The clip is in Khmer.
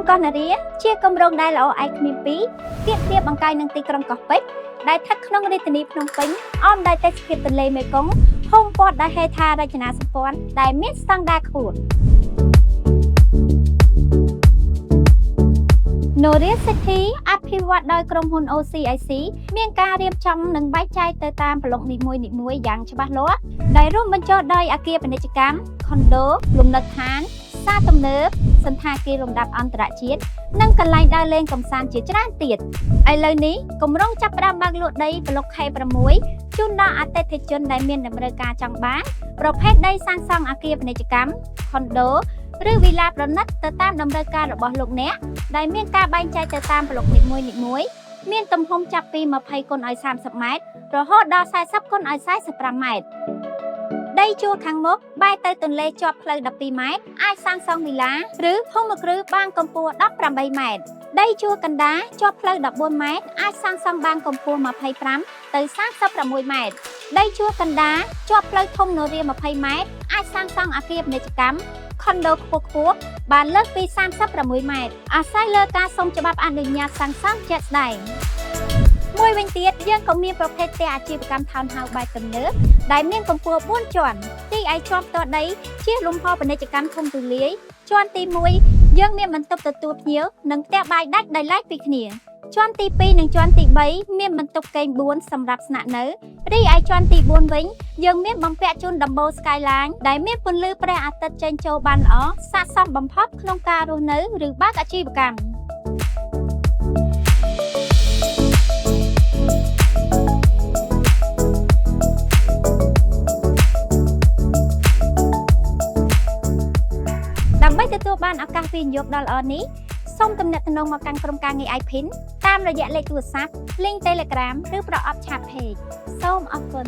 ក្រុងកោះនារីជាគម្រោងដែលល្អឯកគ្នាពីរទៀតទៀតបង្កាយនឹងទីក្រុងកោះពេជ្រដែលស្ថិតក្នុងរាជធានីភ្នំពេញអមដោយទេសភាពទន្លេមេគង្គហុំព័ទ្ធដោយហេដ្ឋារចនាសម្ព័ន្ធដែលមានស្តង់ដារខ្ពស់Noria City អភិវឌ្ឍដោយក្រុមហ៊ុន OCIC មានការរៀបចំនិងបែងចែកទៅតាមប្លុកនីមួយៗយ៉ាងច្បាស់លាស់ដែលរួមបញ្ចូលដោយអគារពាណិជ្ជកម្ម ខុនដូ លំនៅដ្ឋាន ផ្សារទំនើប សណ្ឋាគារលំដាប់អន្តរជាតិនិងកន្លែងដើរលេងកម្សាន្តជាច្រើនទៀតឥឡូវនេះគម្រោងចាប់ផ្ដើមបើកលក់ដីប្លុក K6 ជូនដល់អតិថិជនដែលមានតម្រូវការចង់បានប្រភេទដីសាងសង់អគារពាណិជ្ជកម្ម ខុនដូ ឬវិឡាប្រណិតទៅតាមតម្រូវការរបស់លោកអ្នកដែលមានការបែងចែកទៅតាមប្លុកនីមួយៗមានទំហំចាប់ពី20គុណឲ្យ30ម៉ែត្ររហូតដល់40គុណឲ្យ45ម៉ែត្រដីជួរខាងមុខបែរទៅទន្លេជាប់ផ្លូវ12ម៉ែត្រអាចសាងសង់វិឡាឬភូមិគ្រឹះបានកម្ពស់18ម៉ែត្រដីជួរកណ្ដាលជាប់ផ្លូវ14ម៉ែត្រអាចសាងសង់បានកម្ពស់25ទៅ36ម៉ែត្រដីជួរកណ្ដាលជាប់ផ្លូវធំនរា20ម៉ែត្រអាចសាងសង់អគារពាណិជ្ជកម្មខុនដូខ្ពស់បានលើសពី36ម៉ែត្រអាស្រ័យលើការសុំច្បាប់អនុញ្ញាតសាងសង់ជាក់ស្ដែងមួយវិញទៀតយើងក៏មានប្រភេទផ្ទះអាជីវកម្ម Townhouse បែបទំនើបដែលមានកម្ពស់4ជាន់ទីឯជាន់ផ្ទាល់ដីជាលំហពាណិជ្ជកម្មធំទូលាយជាន់ទី1យើងមានបន្ទប់ទទួលភ្ញៀវនិងផ្ទះបាយដាច់ដោយឡែកពីគ្នាជាន់ទី2និងជាន់ទី3មានបន្ទប់គេង4សម្រាប់ស្នាក់នៅរីឯជាន់ទី4វិញយើងមានបំពាក់ជូនដំបូល Skyline ដែលមានពន្លឺព្រះអាទិត្យចេញចូលបានល្អស័ក្តិសមបំផុតក្នុងការរស់នៅឬបើកអាជីវកម្មដើម្បីទទួលបានឱកាសវិនិយោគដ៏ល្អនេះសូមទំនាក់ទំនងមកកាន់ក្រុមការងារ iPin តាមរយៈលេខទូរស័ព្ទ link Telegram ឬប្រអប់ Chat Page សូមអរគុណ